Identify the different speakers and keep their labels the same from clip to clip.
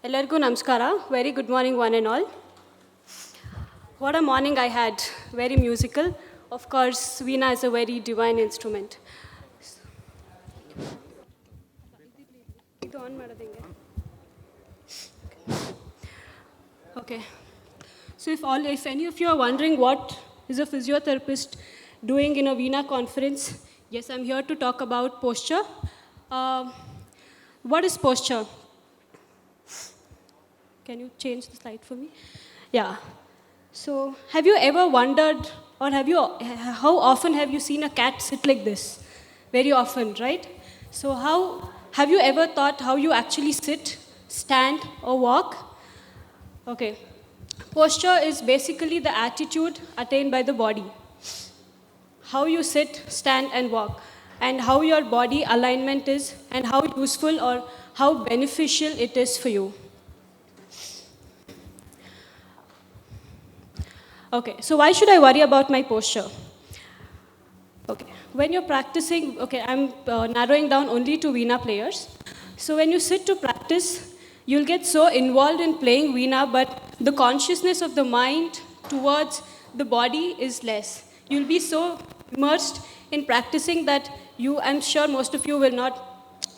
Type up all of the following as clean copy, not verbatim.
Speaker 1: Ellargu namaskara. Very good morning, one and all. What a morning I had. Very musical. Of course, Veena is a very divine instrument. Okay. So if any of you are wondering what is a physiotherapist doing in a Veena conference, yes, I'm here to talk about posture. What is posture? Can you change the slide for me? Yeah. So have you ever wondered, or how often have you seen a cat sit like this? Very often, right? So have you ever thought how you actually sit, stand, or walk? Okay. Posture is basically the attitude attained by the body. How you sit, stand, and walk, and how your body alignment is, and how useful or how beneficial it is for you. Okay, so why should I worry about my posture? Okay, when you're practicing, I'm narrowing down only to Veena players. So when you sit to practice, you'll get so involved in playing Veena, but the consciousness of the mind towards the body is less. You'll be so immersed in practicing that I'm sure most of you will not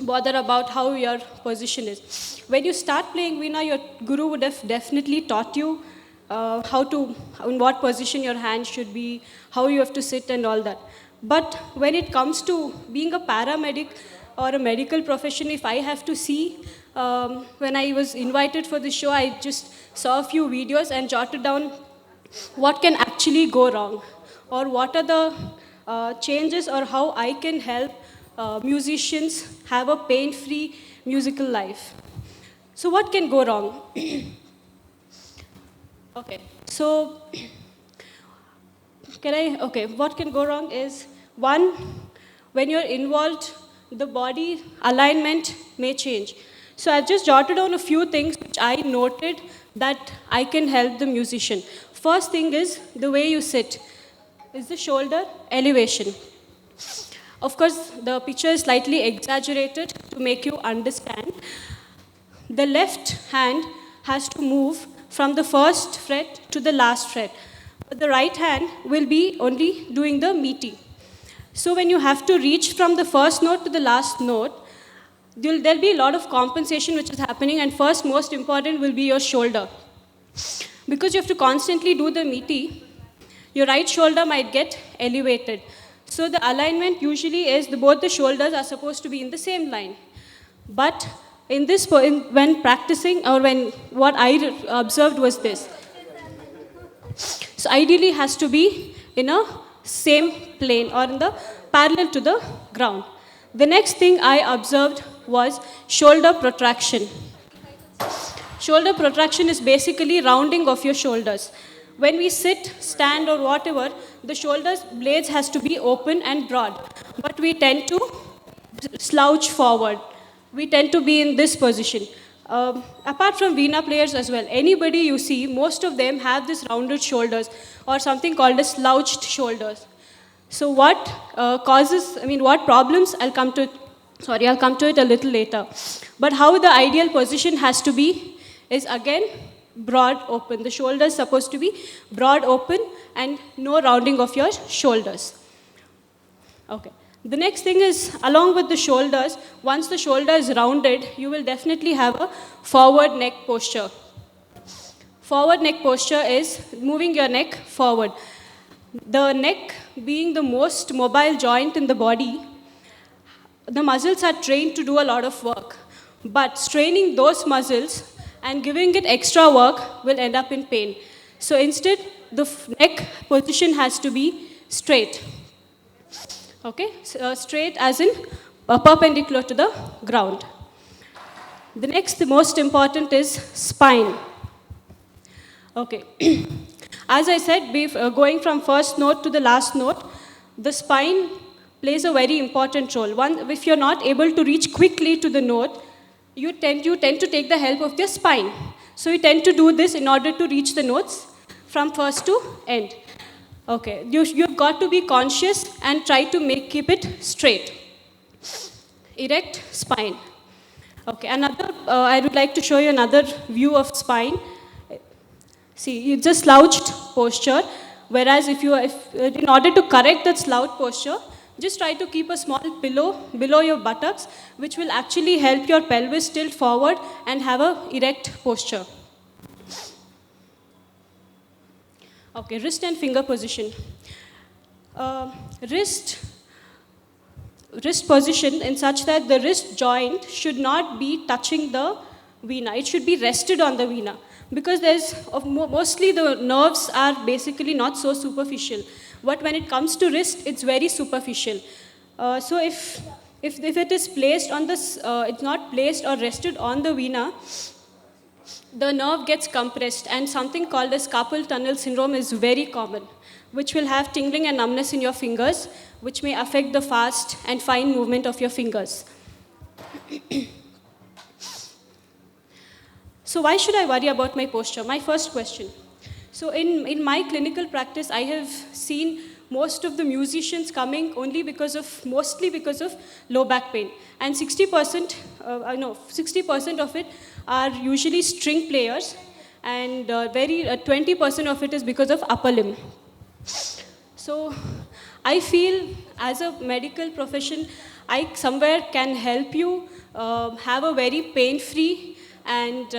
Speaker 1: bother about how your position is. When you start playing Veena, your guru would have definitely taught you in what position your hand should be, how you have to sit and all that. But when it comes to being a paramedic or a medical profession, if I have to see, when I was invited for the show, I just saw a few videos and jotted down what can actually go wrong, or what are the changes, or how I can help musicians have a pain-free musical life. So what can go wrong? Okay, so what can go wrong is, one, when you're involved, the body alignment may change. So I've just jotted down a few things which I noted that I can help the musician. First thing is the way you sit. Is the shoulder elevation. Of course, the picture is slightly exaggerated to make you understand. The left hand has to move from the first fret to the last fret. But the right hand will be only doing the meaty. So when you have to reach from the first note to the last note, there'll be a lot of compensation which is happening, and first, most important, will be your shoulder. Because you have to constantly do the meaty, your right shoulder might get elevated. So the alignment usually is both the shoulders are supposed to be in the same line. But when practicing, or what I observed was this. So ideally has to be in a same plane, or in the parallel to the ground. The next thing I observed was shoulder protraction. Shoulder protraction is basically rounding of your shoulders. When we sit, stand, or whatever, the shoulders blades has to be open and broad. But we tend to slouch forward. We tend to be in this position. Apart from Veena players as well, anybody you see, most of them have this rounded shoulders, or something called as slouched shoulders. So what problems, I'll come to it a little later. But how the ideal position has to be is, again, broad open. The shoulders supposed to be broad open and no rounding of your shoulders. Okay. The next thing is, along with the shoulders, once the shoulder is rounded, you will definitely have a forward neck posture. Forward neck posture is moving your neck forward. The neck being the most mobile joint in the body, the muscles are trained to do a lot of work. But straining those muscles and giving it extra work will end up in pain. So instead, the neck position has to be straight. Okay, straight as in perpendicular to the ground. The next, the most important, is spine. Okay, as I said, going from first note to the last note, the spine plays a very important role. One, if you're not able to reach quickly to the note, you tend to take the help of your spine. So you tend to do this in order to reach the notes from first to end. Okay, you've got to be conscious and try to keep it straight. Erect spine. Okay, I would like to show you another view of spine. See, it's a slouched posture, whereas in order to correct that slouched posture, just try to keep a small pillow below your buttocks, which will actually help your pelvis tilt forward and have a erect posture. Okay, wrist and finger position. Wrist position in such that the wrist joint should not be touching the veena. It should be rested on the veena, because mostly the nerves are basically not so superficial. But when it comes to wrist, it's very superficial. So if it is placed on this, it's not placed or rested on the veena, the nerve gets compressed, and something called as carpal tunnel syndrome is very common, which will have tingling and numbness in your fingers, which may affect the fast and fine movement of your fingers. So why should I worry about my posture? My first question. So in my clinical practice, I have seen most of the musicians coming mostly because of low back pain. And 60% of it are usually string players, and 20% of it is because of upper limb. So I feel as a medical profession, I somewhere can help you have a very pain-free and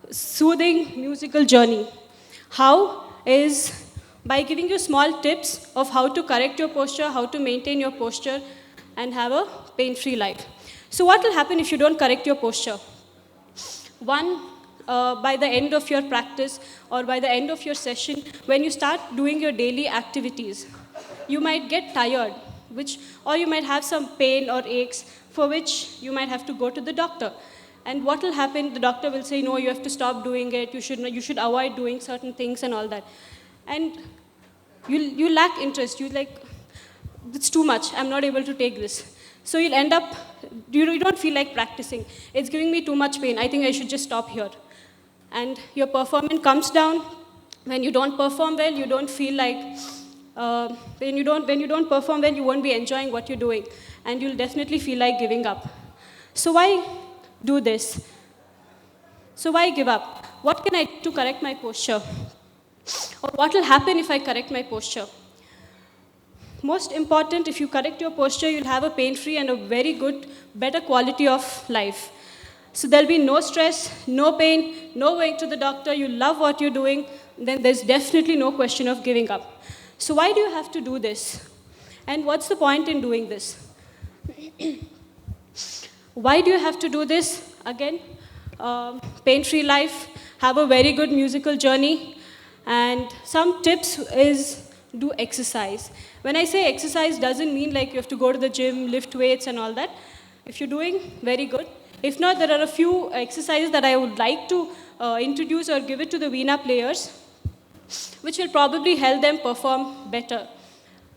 Speaker 1: soothing musical journey. How is by giving you small tips of how to correct your posture, how to maintain your posture, and have a pain-free life. So what will happen if you don't correct your posture? One, by the end of your practice or by the end of your session, when you start doing your daily activities, you might get tired, or you might have some pain or aches for which you might have to go to the doctor. And what will happen? The doctor will say, no, you have to stop doing it. You should avoid doing certain things and all that. And you lack interest. You like, it's too much. I'm not able to take this. So you'll end up, you don't feel like practicing. It's giving me too much pain. I think I should just stop here. And your performance comes down. When you don't perform well, you don't feel like, when you don't perform well, you won't be enjoying what you're doing. And you'll definitely feel like giving up. So why do this? So why give up? What can I do to correct my posture? Or what will happen if I correct my posture? Most important, if you correct your posture, you'll have a pain-free and a very good, better quality of life. So there'll be no stress, no pain, no going to the doctor. You love what you're doing, then there's definitely no question of giving up. So why do you have to do this? And what's the point in doing this? Why do you have to do this? Again, pain-free life, have a very good musical journey, and some tips is do exercise. When I say exercise, doesn't mean like you have to go to the gym, lift weights and all that. If you're doing, very good. If not, there are a few exercises that I would like to introduce or give it to the Veena players, which will probably help them perform better.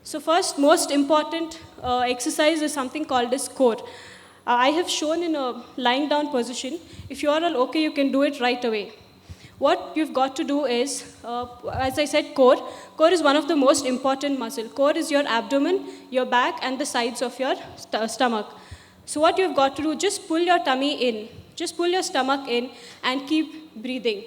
Speaker 1: So first, most important exercise is something called as core. I have shown in a lying down position. If you are all okay, you can do it right away. What you've got to do is, as I said, core. Core is one of the most important muscles. Core is your abdomen, your back, and the sides of your stomach. So what you've got to do, just pull your tummy in. Just pull your stomach in and keep breathing.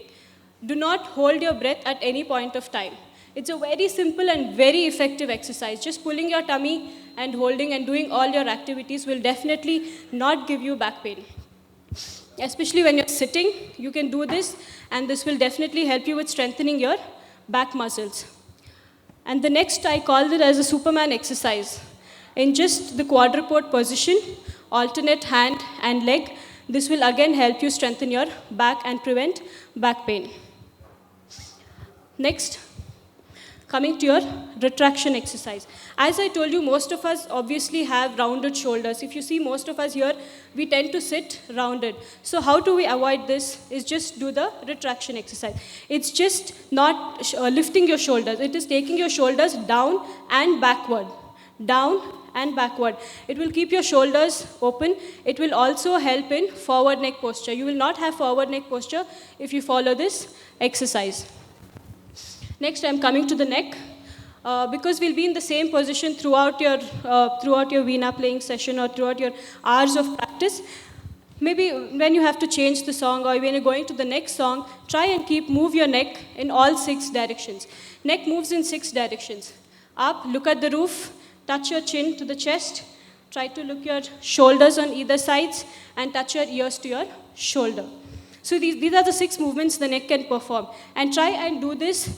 Speaker 1: Do not hold your breath at any point of time. It's a very simple and very effective exercise. Just pulling your tummy and holding and doing all your activities will definitely not give you back pain. Especially when you're sitting, you can do this, and this will definitely help you with strengthening your back muscles. And the next, I call it as a Superman exercise. In just the quadruped position, alternate hand and leg, this will again help you strengthen your back and prevent back pain. Next, coming to your retraction exercise. As I told you, most of us obviously have rounded shoulders. If you see most of us here, we tend to sit rounded. So how do we avoid this? Is just do the retraction exercise. It's just not lifting your shoulders. It is taking your shoulders down and backward. Down and backward. It will keep your shoulders open. It will also help in forward neck posture. You will not have forward neck posture if you follow this exercise. Next, I'm coming to the neck. Because we'll be in the same position throughout your Veena playing session or throughout your hours of practice, maybe when you have to change the song or when you're going to the next song, try and move your neck in all 6 directions. Neck moves in 6 directions. Up, look at the roof, touch your chin to the chest, try to look your shoulders on either sides, and touch your ears to your shoulder. So these are the 6 movements the neck can perform. And try and do this,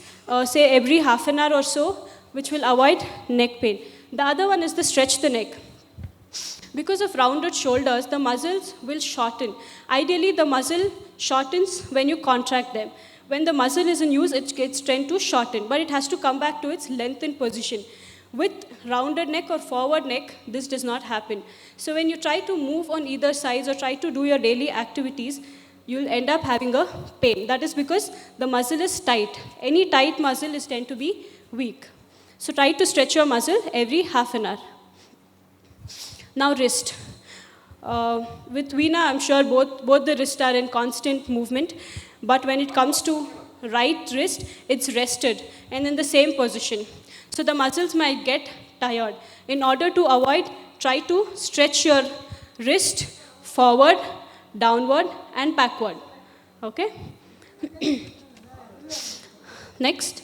Speaker 1: say, every half an hour or so, which will avoid neck pain. The other one is the stretch the neck. Because of rounded shoulders, the muscles will shorten. Ideally, the muscle shortens when you contract them. When the muscle is in use, it gets tend to shorten, but it has to come back to its lengthened position. With rounded neck or forward neck, this does not happen. So when you try to move on either sides or try to do your daily activities, you'll end up having a pain. That is because the muscle is tight. Any tight muscle is tend to be weak. So try to stretch your muscle every half an hour. Now wrist. With Veena, I'm sure both the wrists are in constant movement. But when it comes to right wrist, it's rested and in the same position. So the muscles might get tired. In order to avoid, try to stretch your wrist forward, downward, and backward. Okay? Next.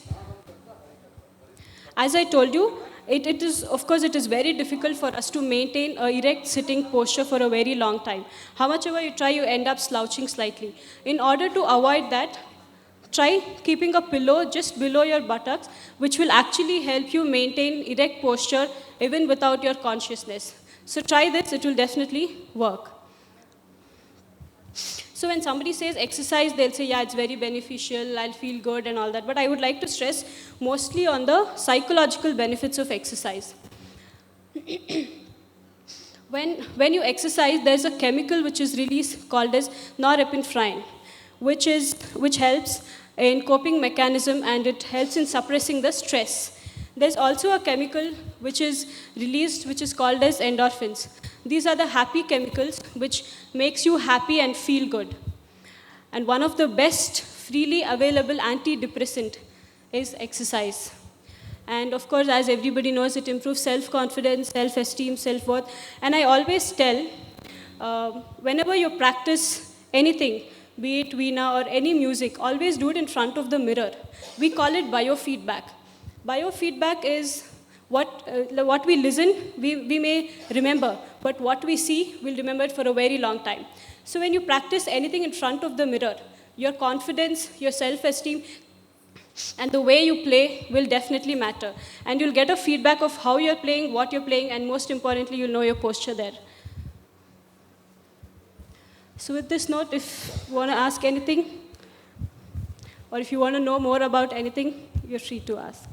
Speaker 1: As I told you, it is very difficult for us to maintain an erect sitting posture for a very long time. How much ever you try, you end up slouching slightly. In order to avoid that, try keeping a pillow just below your buttocks, which will actually help you maintain erect posture even without your consciousness. So try this, it will definitely work. So when somebody says exercise, they'll say, yeah, it's very beneficial, I'll feel good and all that. But I would like to stress mostly on the psychological benefits of exercise. When you exercise, there's a chemical which is released called as norepinephrine, which helps in coping mechanism and it helps in suppressing the stress. There's also a chemical which is released which is called as endorphins. These are the happy chemicals which makes you happy and feel good. And one of the best freely available antidepressant is exercise. And of course, as everybody knows, it improves self-confidence, self-esteem, self-worth. And I always tell, whenever you practice anything, be it Veena or any music, always do it in front of the mirror. We call it biofeedback. Biofeedback is what we listen, we may remember, but what we see, we'll remember it for a very long time. So when you practice anything in front of the mirror, your confidence, your self-esteem, and the way you play will definitely matter. And you'll get a feedback of how you're playing, what you're playing, and most importantly, you'll know your posture there. So with this note, if you want to ask anything, or if you want to know more about anything, you're free to ask.